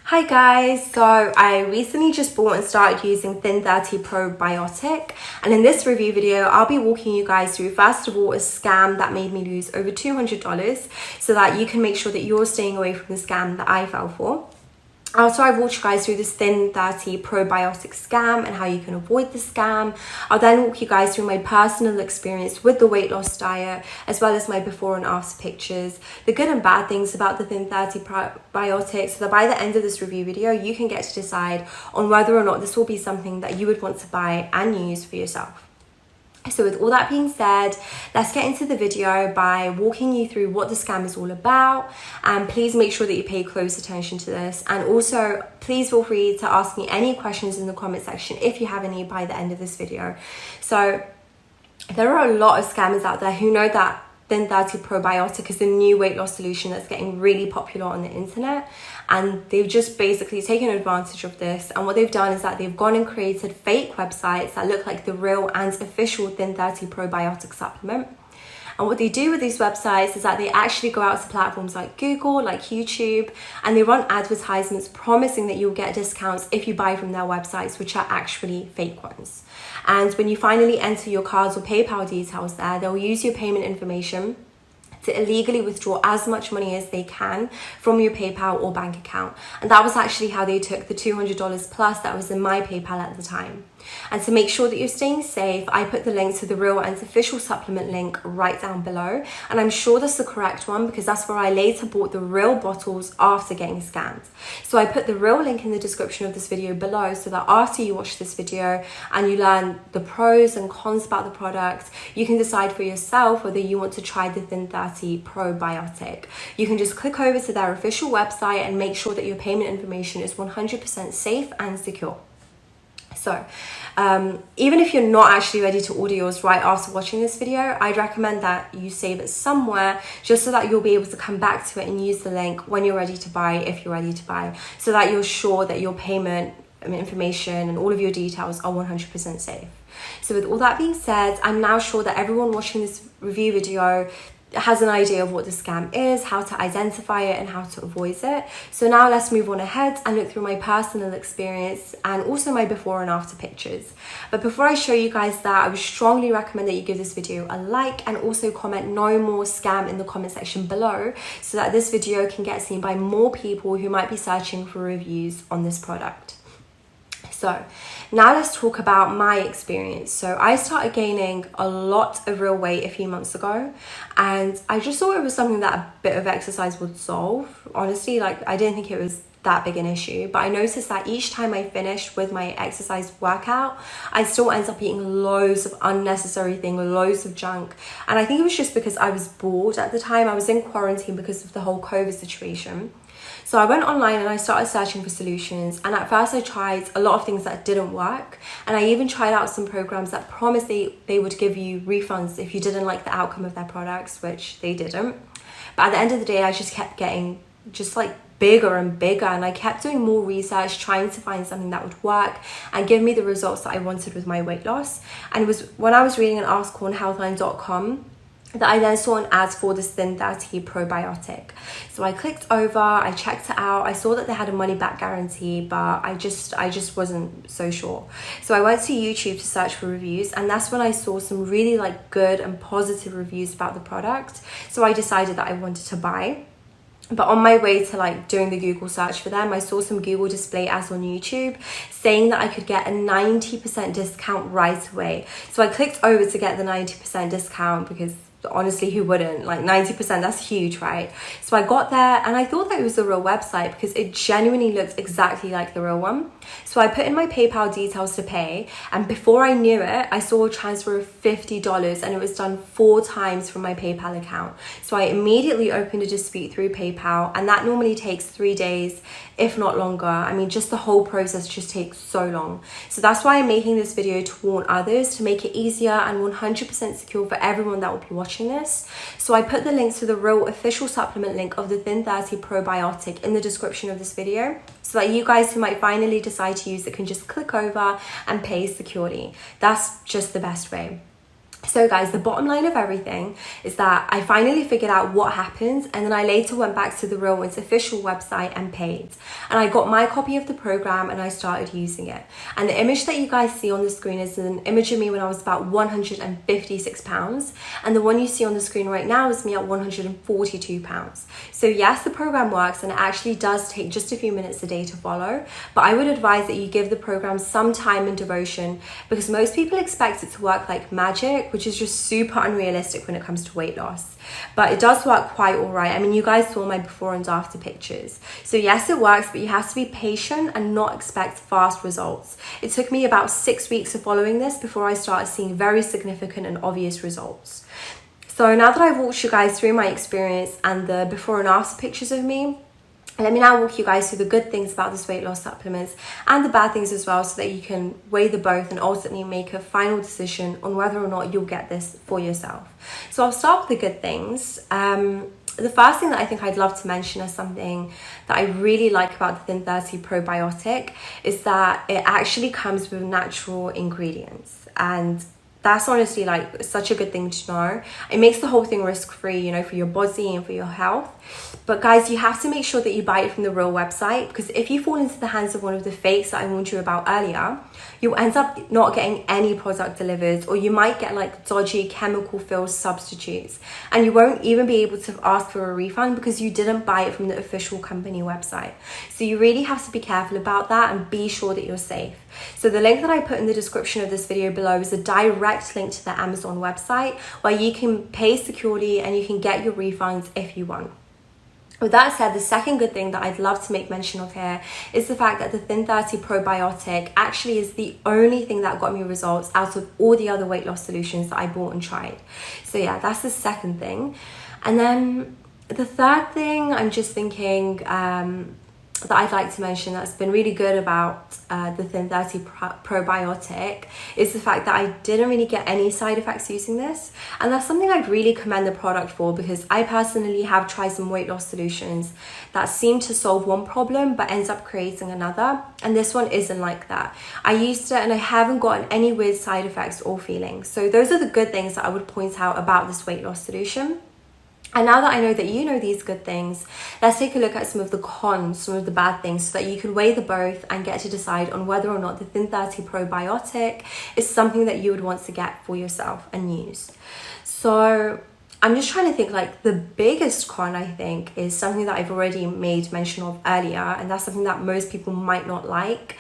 Hi guys, so I recently just bought and started using Thin30 Probiotic, and in this review video I'll be walking you guys through first of all a scam that made me lose over $200 so that you can make sure that you're staying away from the scam that I fell for. Also, I've walked you guys through this Thin30 Probiotic scam and how you can avoid the scam. I'll then walk you guys through my personal experience with the weight loss diet, as well as my before and after pictures, the good and bad things about the Thin30 Probiotic, so that by the end of this review video, you can get to decide on whether or not this will be something that you would want to buy and use for yourself. So with all that being said, let's get into the video by walking you through what the scam is all about, and please make sure that you pay close attention to this, and also please feel free to ask me any questions in the comment section if you have any by the end of this video. So there are a lot of scammers out there who know that Thin30 Probiotic is the new weight loss solution that's getting really popular on the internet, and they've just basically taken advantage of this. And what they've done is that they've gone and created fake websites that look like the real and official Thin30 Probiotic supplement. And what they do with these websites is that they actually go out to platforms like Google, like YouTube, and they run advertisements promising that you'll get discounts if you buy from their websites, which are actually fake ones. And when you finally enter your cards or PayPal details there, they'll use your payment information to illegally withdraw as much money as they can from your PayPal or bank account. And that was actually how they took the $200 plus that was in my PayPal at the time. And to make sure that you're staying safe, I put the link to the real and official supplement link right down below. And I'm sure that's the correct one because that's where I later bought the real bottles after getting scammed. So I put the real link in the description of this video below so that after you watch this video and you learn the pros and cons about the product, you can decide for yourself whether you want to try the Thin30 Probiotic. You can just click over to their official website and make sure that your payment information is 100% safe and secure. So even if you're not actually ready to order yours right after watching this video, I'd recommend that you save it somewhere just so that you'll be able to come back to it and use the link when you're ready to buy, if you're ready to buy, so that you're sure that your payment information and all of your details are 100% safe. So with all that being said, I'm now sure that everyone watching this review video has an idea of what the scam is, how to identify it and how to avoid it. So now let's move on ahead and look through my personal experience and also my before and after pictures. But before I show you guys that, I would strongly recommend that you give this video a like and also comment "no more scam" in the comment section below so that this video can get seen by more people who might be searching for reviews on this product. So now let's talk about my experience. So I started gaining a lot of real weight a few months ago, and I just thought it was something that a bit of exercise would solve. Honestly, I didn't think it was that big an issue, but I noticed that each time I finished with my exercise workout, I still end up eating loads of unnecessary things, loads of junk. And I think it was just because I was bored at the time. I was in quarantine because of the whole COVID situation. So I went online and I started searching for solutions, and at first I tried a lot of things that didn't work, and I even tried out some programs that promised they would give you refunds if you didn't like the outcome of their products, which they didn't. But at the end of the day, I just kept getting bigger and bigger, and I kept doing more research trying to find something that would work and give me the results that I wanted with my weight loss. And it was when I was reading an article on healthline.com that I then saw an ad for this Thin30 Probiotic. So I clicked over, I checked it out, I saw that they had a money back guarantee, but I just wasn't so sure. So I went to YouTube to search for reviews, and that's when I saw some really good and positive reviews about the product. So I decided that I wanted to buy. But on my way to doing the Google search for them, I saw some Google display ads on YouTube saying that I could get a 90% discount right away. So I clicked over to get the 90% discount because honestly, who wouldn't? 90%, that's huge, right? So I got there and I thought that it was the real website because it genuinely looked exactly like the real one. So I put in my PayPal details to pay, and before I knew it, I saw a transfer of $50 and it was done 4 times from my PayPal account. So I immediately opened a dispute through PayPal, and that normally takes 3 days, if not longer. I mean, just the whole process just takes so long. So that's why I'm making this video, to warn others, to make it easier and 100% secure for everyone that will be watching this. So I put the links to the real official supplement link of the Thin30 Probiotic in the description of this video, so that you guys who might finally decide to use it can just click over and pay securely. That's just the best way. So guys, the bottom line of everything is that I finally figured out what happened, and then I later went back to the Real One's official website and paid. And I got my copy of the program and I started using it. And the image that you guys see on the screen is an image of me when I was about 156 pounds. And the one you see on the screen right now is me at 142 pounds. So yes, the program works and it actually does take just a few minutes a day to follow. But I would advise that you give the program some time and devotion, because most people expect it to work like magic, which is just super unrealistic when it comes to weight loss. But it does work quite all right. I mean, you guys saw my before and after pictures. So yes, it works, but you have to be patient and not expect fast results. It took me about 6 weeks of following this before I started seeing very significant and obvious results. So now that I've walked you guys through my experience and the before and after pictures of me, let me now walk you guys through the good things about this weight loss supplements and the bad things as well, so that you can weigh the both and ultimately make a final decision on whether or not you'll get this for yourself. So I'll start with the good things. The first thing that I think I'd love to mention as something that I really like about the Thin30 Probiotic is that it actually comes with natural ingredients, and that's honestly like such a good thing to know. It makes the whole thing risk-free, you know, for your body and for your health. But guys, you have to make sure that you buy it from the real website, because if you fall into the hands of one of the fakes that I warned you about earlier, you'll end up not getting any product delivered, or you might get like dodgy chemical filled substitutes, and you won't even be able to ask for a refund because you didn't buy it from the official company website. So you really have to be careful about that and be sure that you're safe. So the link that I put in the description of this video below is a direct link to the Amazon website where you can pay securely and you can get your refunds if you want. With that said, the second good thing that I'd love to make mention of here is the fact that the Thin30 Probiotic actually is the only thing that got me results out of all the other weight loss solutions that I bought and tried. So yeah, that's the second thing. And then the third thing I'm just thinking that I'd like to mention that's been really good about the Thin30 Probiotic is the fact that I didn't really get any side effects using this. And that's something I'd really commend the product for, because I personally have tried some weight loss solutions that seem to solve one problem but ends up creating another. And this one isn't like that. I used it and I haven't gotten any weird side effects or feelings. So those are the good things that I would point out about this weight loss solution. And now that I know that you know these good things, let's take a look at some of the cons, some of the bad things, so that you can weigh the both and get to decide on whether or not the Thin30 Probiotic is something that you would want to get for yourself and use. So I'm just trying to think, like, the biggest con I think is something that I've already made mention of earlier, and that's something that most people might not like.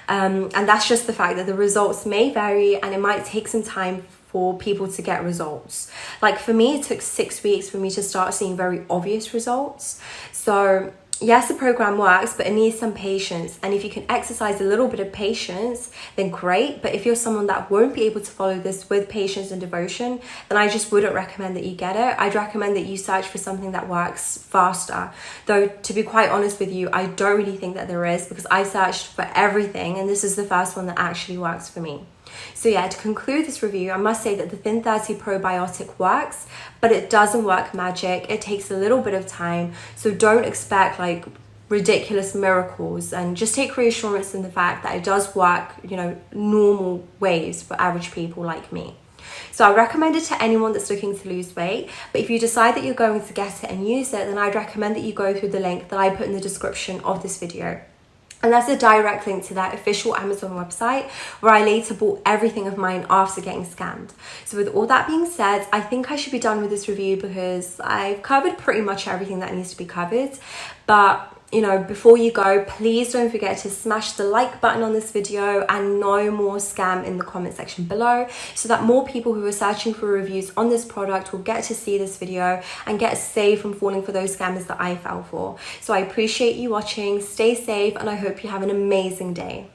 And that's just the fact that the results may vary and it might take some time for people to get results. Like for me, it took 6 weeks for me to start seeing very obvious results. So yes, the program works, but it needs some patience. And if you can exercise a little bit of patience, then great. But if you're someone that won't be able to follow this with patience and devotion, then I just wouldn't recommend that you get it. I'd recommend that you search for something that works faster. Though, to be quite honest with you, I don't really think that there is, because I searched for everything and this is the first one that actually works for me. So yeah, to conclude this review, I must say that the Thin30 Probiotic works, but it doesn't work magic. It takes a little bit of time. So don't expect like ridiculous miracles, and just take reassurance in the fact that it does work, you know, normal ways for average people like me. So I recommend it to anyone that's looking to lose weight. But if you decide that you're going to get it and use it, then I'd recommend that you go through the link that I put in the description of this video. And that's a direct link to that official Amazon website where I later bought everything of mine after getting scammed. So with all that being said, I think I should be done with this review because I've covered pretty much everything that needs to be covered. But you know, before you go, please don't forget to smash the like button on this video and no more scam in the comment section below, so that more people who are searching for reviews on this product will get to see this video and get saved from falling for those scammers that I fell for. So I appreciate you watching, stay safe, and I hope you have an amazing day.